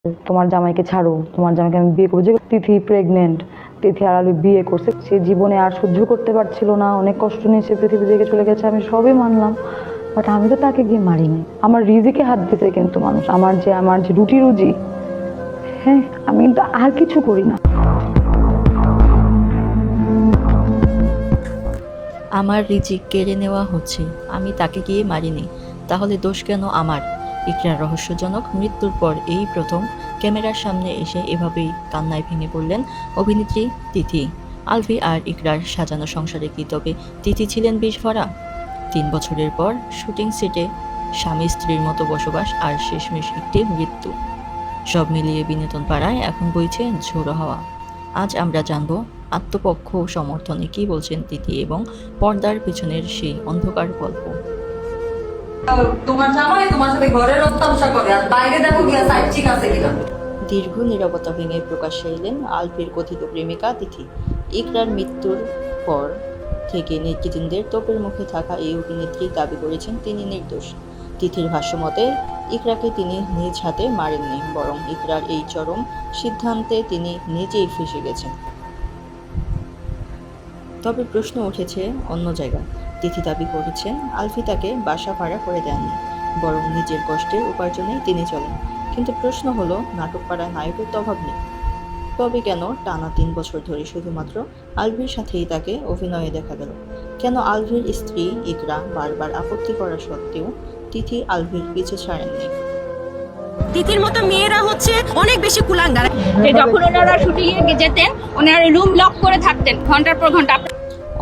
তোমার জামাইকে ছাড়ো, তোমার জামাইকে আমি বিয়ে করবো। যে তিথি প্রেগনেন্ট, তিথি আর আলু বিয়ে করছে, সে জীবনে আর সহ্য করতে পারছিল না, অনেক কষ্ট নিয়ে সে পৃথিবী থেকে চলে গেছে, আমি সবই মানলাম। বাট আমি তো তাকে গিয়ে মারিনি। আমার রিজিকে হাত দিতে কিন্তু মানুষ, আমার যে রুটি রুজি, হ্যাঁ আমি কিন্তু আর কিছু করি না। আমার রিজিক কেড়ে নেওয়া হচ্ছে, আমি তাকে গিয়ে মারিনি, তাহলে দোষ কেন আমার? ইকরার রহস্যজনক মৃত্যুর পর এই প্রথম ক্যামেরার সামনে এসে এভাবেই কান্নায় ভেঙে পড়লেন অভিনেত্রী তিথি। আলভি আর ইকরার সাজানো সংসারে কি তবে তিথি ছিলেন বিষ ভরা? 3 বছরের পর শুটিং সেটে স্বামী স্ত্রীর মতো বসবাস আর শেষমেশ একটি মৃত্যু, সব মিলিয়ে বিনোদন পাড়ায় এখন বইছে ঝোড়ো হাওয়া। আজ আমরা জানব আত্মপক্ষ সমর্থনে কি বলছেন তিথি এবং পর্দার পেছনের সেই অন্ধকার গল্প। তোমার জামাই তোমার সাথে ঘরের অত্যাচার করে আর বাইরে দেখো গিয়া সাইড চিক আছে কিনা। দীর্ঘ নীরবতা ভেঙে প্রকাশ্যে এলেন আলফির কথিত প্রেমিকা তিথি। ইকরার মৃত্যুর পর থেকে নেটিজেনদের তোপের মুখে থাকা এই অভিনেত্রী দাবি করেছেন তিনি নির্দোষ। তিথির ভাষ্যমতে ইকরাকে তিনি নিজ হাতে মারেননি, বরং ইকরার এই চরম সিদ্ধান্তে তিনি নিজেই ফেঁসে গেছেন। তবে প্রশ্ন উঠেছে অন্য জায়গায়। তিথি দাবি করেছেন আলফি তাকে বাসা ভাড়া করে দেননি, বরং নিজের কষ্টের উপার্জনেই তিনি চলেন। কিন্তু প্রশ্ন হলো, নাটক পাড়ায় নায়কের তো অভাব নেই, তবে কেন টানা 3 বছর ধরে শুধুমাত্র আলভির সাথেই তাকে অভিনয়ে দেখা গেল? কেন আলভির স্ত্রী ইকরা বারবার আপত্তি করা সত্ত্বেও তিথি আলভির পিছু ছাড়েননি? তিথির মতো মেয়েরা হচ্ছে অনেক বেশি কুলাঙ্গার। যে যখন ওনারা শুটিং এ যেতেন ওনারা রুম লক করে থাকতেন ঘন্টার পর ঘন্টা।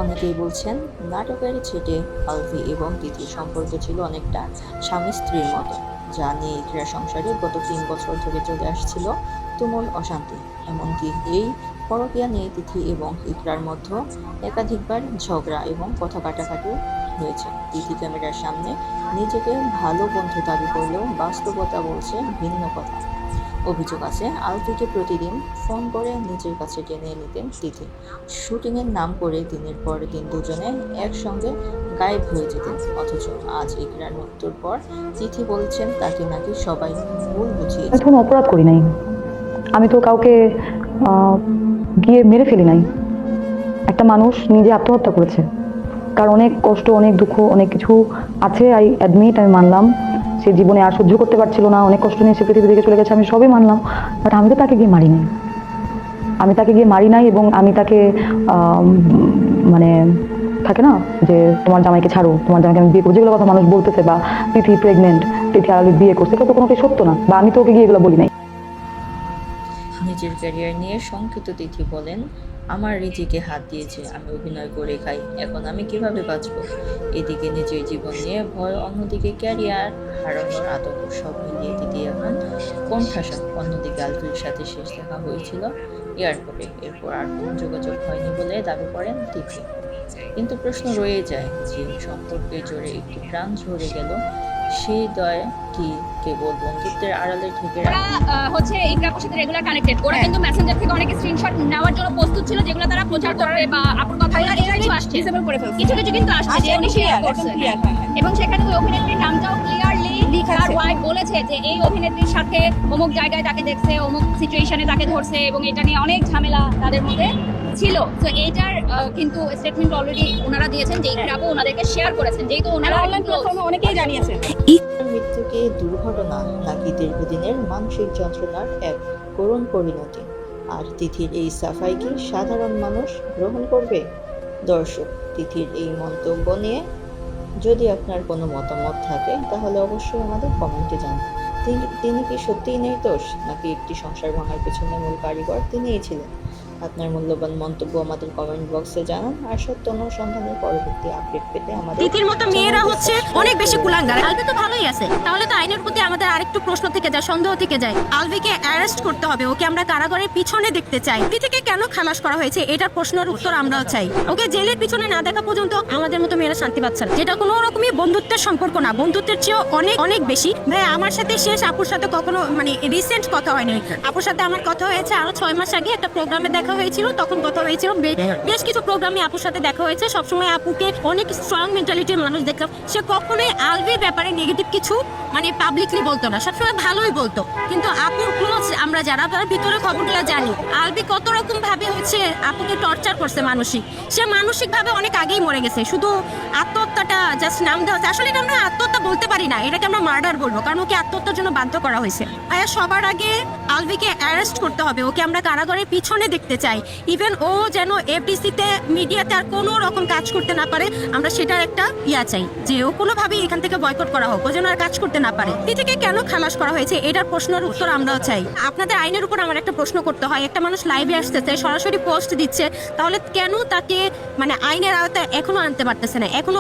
অনেকেই বলছেন নাটকের ছেটে আলভি এবং তিথির সম্পর্ক ছিল অনেকটা স্বামী স্ত্রীর মতো, যা নিয়ে ইকরার সংসারে গত 3 বছর ধরে চলে আসছিল তুমুল অশান্তি। এমনকি এই পরকীয়া নিয়ে তিথি এবং ইকরার মধ্যে একাধিকবার ঝগড়া এবং কথা কাটাকাটি হয়েছে। তিথি ক্যামেরার সামনে নিজেকে ভালো বন্ধু দাবি করলেও বাস্তবতা বলছে ভিন্ন কথা। অভিযোগ আছে আলফিকে প্রতিদিন ফোন করে নিজের কাছে টেনে নিতেন তিথি। শুটিংয়ের নাম করে দিনের পর দিন দুজনে একসঙ্গে গায়েব হয়ে যেতেন। অথচ আজ ইকরার মৃত্যুর পর তিথি বলছেন তাকে নাকি সবাই ভুল বুঝিয়েছে। আমি কোনো অপরাধ করি নাই, আমি তো কাউকে গিয়ে মেরে ফেলি নাই। একটা মানুষ নিজে আত্মহত্যা করেছে, তার অনেক কষ্ট, অনেক দুঃখ, অনেক কিছু আছে, আই অ্যাডমিট, আমি মানলাম। সে জীবনে আর সহ্য করতে পারছিল না, অনেক কষ্ট নিয়ে সে পৃথিবী থেকে চলে গেছে, আমি সবই মানলাম। বাট আমি তো তাকে গিয়ে মারি নাই, আমি তাকে গিয়ে মারি নাই। এবং আমি তাকে মানে থাকে না যে তোমার জামাইকে ছাড়ো, তোমার জামাইকে আমি বিয়ে করবো, যেগুলো কথা মানুষ বলতেছে, বা তিথি প্রেগনেন্ট, তিথি আর আলু বিয়ে করছে, এটা তো কোনোটাই সত্য না, বা আমি তো ওকে গিয়ে এগুলো বলি নাই। নিজের ক্যারিয়ার নিয়ে শঙ্কিত তিথি বলেন, আমার রিজিকে হাত দিয়েছে, আমি অভিনয় করে খাই, এখন আমি কিভাবে বাঁচব? এদিকে নিজের জীবন নিয়ে ভয়, অন্যদিকে ক্যারিয়ার হারানোর আতঙ্ক, সব মিলিয়ে তিথি এখন কোণঠাসা। অন্যদিকে আলফির সাথে শেষ দেখা হয়েছিল এয়ারপোর্টে, এরপর আর কোনো যোগাযোগ হয়নি বলে দাবি করেন তিথি। কিন্তু প্রশ্ন রয়ে যায়, যে সম্পর্কের জোরে একটি প্রাণ ঝরে গেল, সেই দয় কি কেবল বন্ধুত্বের আড়ালে ঢেকে রাখা? হচ্ছে ইকরার সাথে রেগুলার কানেক্টেড, ওরা কিন্তু মেসেঞ্জার থেকে অনেক স্ক্রিনশট নেওয়ার জন্য প্রস্তুত ছিল, যেগুলো তারা প্রচার করবে বা আপুর কথা কিছু আসছে, ডিসেবল করে ফেলছে, কিছু কিছু কিন্তু আসছে যে উনি শেয়ার করছে। এবং সেখানে ওই অভিনেত্রীর নামটাও ক্লিয়ারলি তার ওয়াইফ বলেছে যে এই অভিনেত্রীর সাথে অমুক জায়গায় তাকে দেখছে, অমুক সিচুয়েশনে তাকে ধরছে, এবং এটা নিয়ে অনেক ঝামেলা তাদের মধ্যে ছিল। তো এইটার কিন্তু স্টেটমেন্ট অলরেডি ওনারা দিয়েছেন যে ইকরাবু ওনাদেরকে শেয়ার করেছেন, যেহেতু ওনারা অনলাইন প্ল্যাটফর্মে অনেকেই জানিয়েছে। মৃত্যুকে দুর্ঘটনা নাকি দীর্ঘদিনের মানসিক যন্ত্রণার এক করুণ পরিণতি? আর তিথির এই সাফাই কি সাধারণ মানুষ গ্রহণ করবে? দর্শক, তিথির এই মন্তব্য নিয়ে যদি আপনার কোনো মতামত থাকে তাহলে অবশ্যই আমাদের কমেন্টে জানান। তিনি কি সত্যিই নির্দোষ, নাকি একটি সংসার ভাঙার পেছনে মূল কারিগর তিনিই ছিলেন? আপনার মূল্যবান মন্তব্য আমাদের কমেন্ট বক্সে জানান। আর সত্য অনুসন্ধানের পরবর্তী আপডেট পেতে আমাদের তিথির মতো মেয়েরা হচ্ছে অনেক বেশি কুলাঙ্গার। আলভি তো ভালোই আছে, তাহলে তো আইনের প্রতি আমাদের আরেকটু প্রশ্ন থেকে যায়, সন্দেহ থেকে যায়। আলভিকে অ্যারেস্ট করতে হবে, ওকে আমরা কারাগারের পিছনে দেখতে চাই। তিথিকে কেন খালাস করা হয়েছে এটার প্রশ্নের উত্তর আমরাও চাই। ওকে জেলের পিছনে না দেখা পর্যন্ত আমাদের মতো মেয়েরা শান্তি পাচ্ছে না। যেটা কোনো রকমই বন্ধুত্বের সম্পর্ক না, বন্ধুত্বের চেয়েও অনেক অনেক বেশি। ভাই আমার সাথে শেষ আপুর সাথে কখনো রিসেন্ট কথা হয়নি। আপুর সাথে আমার কথা হয়েছে আরো 6 মাস আগে একটা প্রোগ্রামে দেখা হয়েছিল, তখন কথা হয়েছিল। বেশ কিছু প্রোগ্রামে আপুর সাথে দেখা হয়েছে। সবসময় আপুকে অনেক স্ট্রং মেন্টালিটির মানুষ দেখলাম। সে কখনোই আলভির ব্যাপারে নেগেটিভ কিছু পাবলিকলি বলতো না, সবসময় ভালোই বলতো। কিন্তু আপুর ক্লোজ আমরা যারা তার ভিতরে খবরগুলো জানি আলবি কত রকম ভাবে হচ্ছে আপুকে টর্চার করছে মানসিক। সে মানসিক ভাবে অনেক আগেই মরে গেছে, শুধু আত্মহত্যাটা জাস্ট নাম দেওয়া হচ্ছে। আসলে এটা আমরা আত্মহত্যা বলতে পারি না, এটাকে আমরা মার্ডার বলবো, কারণ ওকে আত্মহত্যার জন্য বাধ্য করা হয়েছে। আর সবার আগে আলবিকে অ্যারেস্ট করতে হবে, ওকে আমরা কারাগারের পিছনে দেখতে চাই। ইভেন ও যেন এফডিসিতে মিডিয়াতে আর কোনো রকম কাজ করতে না পারে, আমরা সেটার একটা চাই যে ও কোনোভাবেই এখান থেকে বয়কট করা হোক, ও যেন আর কাজ করতে না পারে। থেকে কেন খালাস করা হয়েছে এটার প্রশ্নের উত্তর আমরাও চাই। আপনাদের আইনের উপর আমার একটা প্রশ্ন করতে হয়, একটা মানুষ লাইভে আসতেছে, সরাসরি পোস্ট দিচ্ছে, তাহলে কেন তাকে মানে আইনের আওতায় এখনো আনতে পারতেছে না, এখনো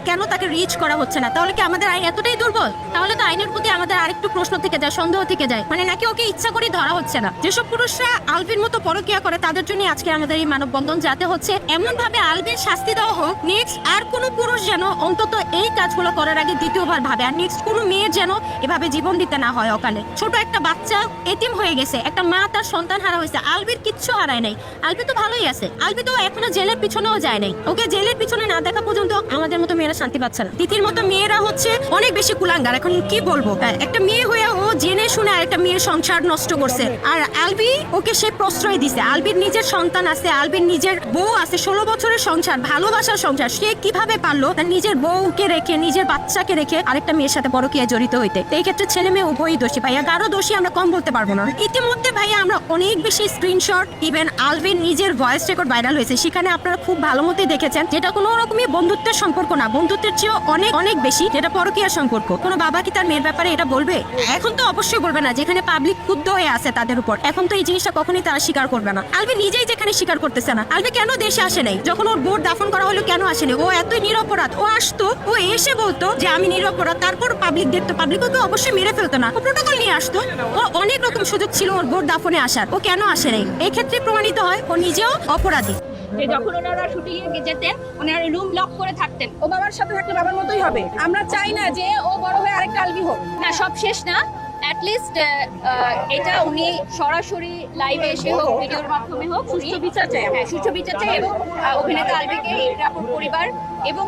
কেন তাকে রিচ করা হচ্ছে না? তাহলে কি আমাদের আইন এতটাই দুর্বল? তাহলে তো আইনের প্রতি আমাদের আরেকটু প্রশ্ন থেকে যায়, সন্দেহ থেকে যায়, মানে নাকি ওকে ইচ্ছা করে ধরা হচ্ছে না। যেসব পুরুষরা আলবির মতো পরকীয়া করে তাদের জন্য আজকে আমাদের এই মানববন্ধন, যাতে হচ্ছে এমন ভাবে আলবির শাস্তি দেওয়া হোক, নেক্সট আর কোনো পুরুষ যেন অন্তত এই কাজগুলো করার আগে দ্বিতীয়বার ভাবে, আর নেক্সট কোনো মেয়ের যেন এভাবে জীবন দিতে না হয় অকালে। ছোট একটা বাচ্চা এতিম হয়ে গেছে, একটা মা তার সন্তান হারা হয়েছে, আলবির কিচ্ছু হারায় নাই, আলবি তো ভালোই আছে। আলবি তো এখনো জেলের পিছনেও যায় নাই, ওকে জেলের পিছনে না দেখা পর্যন্ত আমাদের মতো মেয়েরা শান্তি পাচ্ছে না। তিথির মতো মেয়েরা হচ্ছে অনেক বেশি কুলাঙ্গার। এখন কি বলবো, একটা মেয়ে হয়ে ও জেনে শুনে আরেকটা মেয়ের সংসার নষ্ট করছে, আর আলবি ওকে সে প্রশ্রয় দিছে। আলবির নিজের সন্তান আছে, আলবির নিজের বউ আছে, 16 বছরের সংসার, ভালোবাসার সংসার, সে কিভাবে পারলো তার নিজের বউকে রেখে, নিজের বাচ্চাকে রেখে আরেকটা মেয়ের সাথে পরকীয়ায় জড়িত হইতে? এই ক্ষেত্রে ছেলে মেয়ে উভয়ই দোষী ভাইয়া, কারো দোষী আমরা কম বলতে পারবো না। ইতিমধ্যে ভাইয়া আমরা অনেক বেশি স্ক্রিনশট, ইভেন আলবির নিজের ভয়েস রেকর্ড ভাইরাল হয়েছে, সেখানে আপনারা খুব ভালো মতোই দেখেছেন যেটা কোনো রকমই বন্ধুত্বের সম্পর্ক না, বন্ধুত্বের চেয়েও অনেক অনেক বেশি যেটা পরকীয়ার সম্পর্ক। কোনো বাবা কি তার মেয়ের ব্যাপারে এটা বলবে? এখন তো অবশ্যই বলবে না, যেখানে পাবলিক ক্ষুব্ধ হয়ে আছে তাদের উপর, এখন তো এই জিনিসটা কখনোই তারা স্বীকার করবে না। আলবি নিজেই যেখানে স্বীকার করতেছে না, আলবি কেন দেশে আসে নাই? যখন ওর বোর্ড দাফন করা হলো কেন আসেনি? ও এতই নিরপরাধ, ও আসতো, ও এসে বলতো যে আমি নিরপরাধ, তারপর পাবলিক দেখতো, পাবলিক ওকে অবশ্যই মেরে ফেলতো না, ও প্রোটোকল নিয়ে আসতো। ও অনেক রকম সুযোগ ছিল ওর বোর্ড দাফনে আসার, ও কেন আসে নাই? এই ক্ষেত্রে প্রমাণিত হয় ও নিজেও অপরাধী। যে যখন ওনারা শুটিং এ যেতেন ওনারা রুম লক করে থাকতেন, ও বাবার সাথে থাকলে বাবার মতোই হবে। আমরা চাই না যে ও বড় হয়ে আরেকটা আলবি হোক। না সব শেষ না, অ্যাটলিস্ট এটা উনি সরাসরি লাইভে এসে হোক, ভিডিওর মাধ্যমে হোক, সুষ্ঠু বিচার চাই। হ্যাঁ সুষ্ঠু বিচার চাই, এবং অভিনেতা আলবিকে, ইকরাপুর পরিবার এবং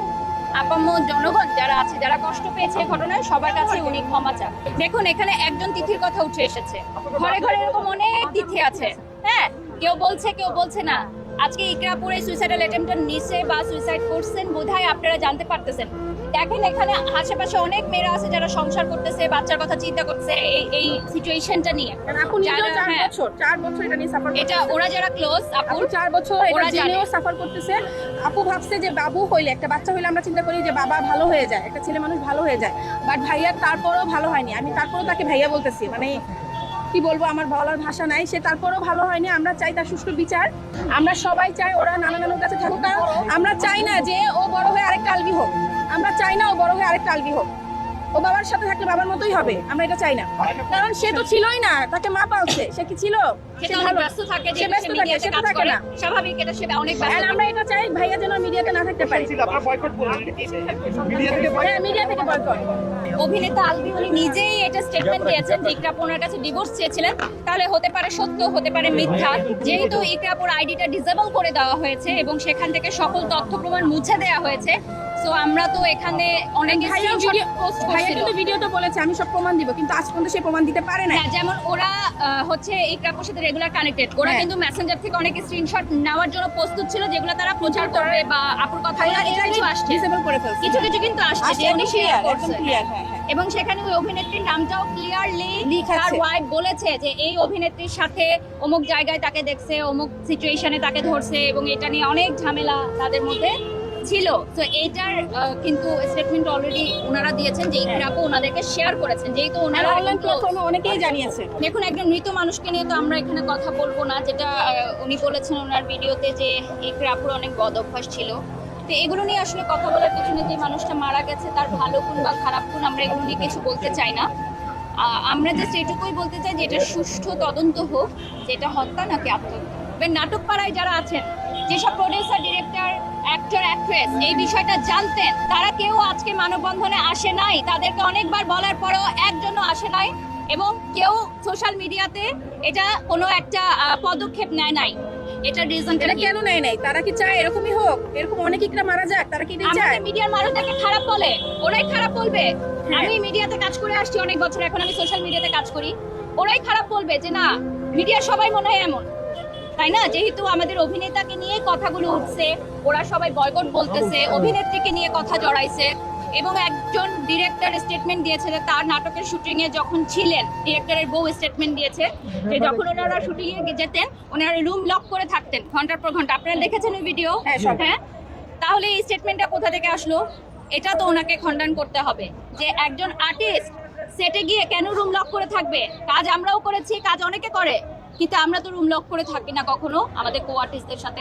আপাম্ম জনগণ যারা আছে, যারা কষ্ট পেয়েছে এই ঘটনায়, সবার কাছে উনি ক্ষমা চান। দেখুন এখানে একজন তিথির কথা উঠে এসেছে, ঘরে ঘরে এরকম অনেক তিথি আছে, হ্যাঁ কেউ বলছে কেউ বলছে না। আজকে ইকরাপুরে সুইসাইডাল অ্যাটেম্পটা নিছে বা সুইসাইড করছেন বোধহয় আপনারা জানতে পারতেছেন। দেখেন এখানে আশেপাশে অনেক মেয়েরা আছে যারা সংসার করতেছে, বাচ্চার কথা চিন্তা করতেছে এই সিচুয়েশনটা নিয়ে। আপু নিজেও 4 বছর এটা নিয়ে সাফার করতেছে। এটা ওরা যারা ক্লোজ, আপু 4 বছর এটা জেনেও সাফার করতেছে। আপু ভাবছে যে বাবু হইলে, একটা বাচ্চা হইলে আমরা চিন্তা করি যে বাবা ভালো হয়ে যায়, একটা ছেলে মানুষ ভালো হয়ে যায়, বাট ভাইয়ার তারপরও ভালো হয়নি। আমি তারপরও তাকে ভাইয়া বলতেছি, মানে কি বলবো, আমার বলার ভাষা নাই। সে তারপরও ভালো হয়নি। আমরা চাই তার সুষ্ঠু বিচার। আমরা সবাই চাই ওরা নানার কাছে থাকুক, কারণ আমরা চাই না যে ও বড় হয়ে আরেকটা আলবি হোক। আমরা চাই না ও বড় হয়ে আরেকটা আলবি হোক। ও বাবার সাথে থাকলে বাবার মতোই হবে, আমরা এটা চাই না। কারণ সে তো ছিলই না, তাকে মা পালছে। সে কি ছিল? সে অনেক ব্যস্ত থাকে, সে ব্যস্ত থাকে, সে তো থাকে না। স্বাভাবিক, এটা সে অনেক ব্যস্ত। আর আমরা এটা চাই ভাইয়া যেন মিডিয়াতে না থাকতে পারে। হ্যাঁ, মিডিয়া থেকে বয়কট। অভিনেতা আলবি উনি নিজেই এটা স্টেটমেন্ট দিয়েছেন যে ইকরাপুর ওনার কাছে ডিভোর্স চেয়েছিলেন, তাহলে হতে পারে সত্য, হতে পারে মিথ্যা। যেহেতু ইকরাপুর আইডিটা ডিসেবল করে দেওয়া হয়েছে এবং সেখান থেকে সকল তথ্য প্রমাণ মুছে দেওয়া হয়েছে, সো আমরা তো এখানে অনেক পোস্ট করছিল, কিন্তু ভিডিওতে বলেছে আমি সব প্রমাণ দিব, কিন্তু আজ পর্যন্ত সেই প্রমাণ দিতে পারে না। যেমন ওরা হচ্ছে ইকরাপুর সাথে রেগুলার কানেক্টেড, ওরা কিন্তু মেসেঞ্জার থেকে অনেক স্ক্রিনশট নেওয়ার জন্য প্রস্তুত ছিল, যেগুলো তারা প্রচার করবে বা আপুর কথা কিছু আসছে, ডিসেবল করে ফেলছে, কিছু কিছু কিন্তু আসছে যে উনি শেয়ার করছে। হ্যাঁ। এবং সেখানে ওই অভিনেত্রীর নামটাও ক্লিয়ারলি তার ওয়াইফ বলেছে যে এই অভিনেত্রীর সাথে অমুক জায়গায় তাকে দেখছে, অমুক সিচুয়েশনে তাকে ধরছে, এবং এটা নিয়ে অনেক ঝামেলা তাদের মধ্যে ছিল। তো এইটার কিন্তু স্টেটমেন্ট অলরেডি ওনারা দিয়েছেন যে ইকরাপু ওনাদেরকে শেয়ার করেছেন, যেহেতু ওনারা অনলাইন প্ল্যাটফর্মে অনেকেই জানিয়েছে। দেখুন একজন মৃত মানুষকে নিয়ে তো আমরা এখানে কথা বলবো না, যেটা উনি বলেছেন ওনার ভিডিওতে যে ইকরাপুর অনেক বদ অভ্যাস ছিল। তো এগুলো নিয়ে আসলে কথা বলার পিছনে যে মানুষটা মারা গেছে তার ভালো গুণ বা খারাপ গুণ আমরা এগুলো নিয়ে কিছু বলতে চাই না। আমরা জাস্ট এটুকুই বলতে চাই যে এটা সুষ্ঠু তদন্ত হোক, যে এটা হত্যা নাকি আত্মহত্যা। নাটক পাড়ায় যারা আছেন, যেসব প্রডিউসার, ডিরেক্টর, অ্যাক্টর, অ্যাক্ট্রেস এই বিষয়টা জানতেন, তারা কেউ আজকে মানববন্ধনে আসে নাই। তাদেরকে অনেকবার বলার পরেও একজনও আসে নাই, এবং কেউ সোশ্যাল মিডিয়াতে এটা কোনো একটা পদক্ষেপ নেয় নাই। এটা রিজনটা কেন নেয় নাই? তারা কি চায় এরকমই হোক? এরকম অনেক ইকরা মারা যাক, তারা কি চায়? আমাদের মিডিয়ার মানুষদেরকে খারাপ বলে, ওরাই খারাপ বলবে। আমি মিডিয়াতে কাজ করে আসছি অনেক বছর, এখন আমি সোশ্যাল মিডিয়াতে কাজ করি। ওরাই খারাপ বলবে যে না মিডিয়া সবাই মনে হয় এমন, তাই না? যেহেতু আমাদের অভিনেতাকে নিয়ে কথাগুলো উঠছে, ওরা সবাই বয়কট বলতেছে, অভিনেত্রীকে নিয়ে কথা জড়াইছে, এবং একজন ডিরেক্টর স্টেটমেন্ট দিয়েছে যে তার নাটকের শুটিং এ যখন ছিলেন, ডিরেক্টরের বউ স্টেটমেন্ট দিয়েছে যে যখন ওনারা শুটিং এ যেতেন ওনারা রুম লক করে থাকতেন ঘন্টার পর ঘন্টা। আপনারা দেখেছেন ওই ভিডিও? হ্যাঁ। তাহলে এই স্টেটমেন্টটা কোথা থেকে আসলো? এটা তো ওনাকে খণ্ডন করতে হবে যে একজন আর্টিস্ট সেটে গিয়ে কেন রুম লক করে থাকবে। কাজ আমরাও করেছি, কাজ অনেকে করে, কিন্তু আমরা তো রুম লক করে থাকি না কখনো আমাদের কো আর্টিস্টদের সাথে।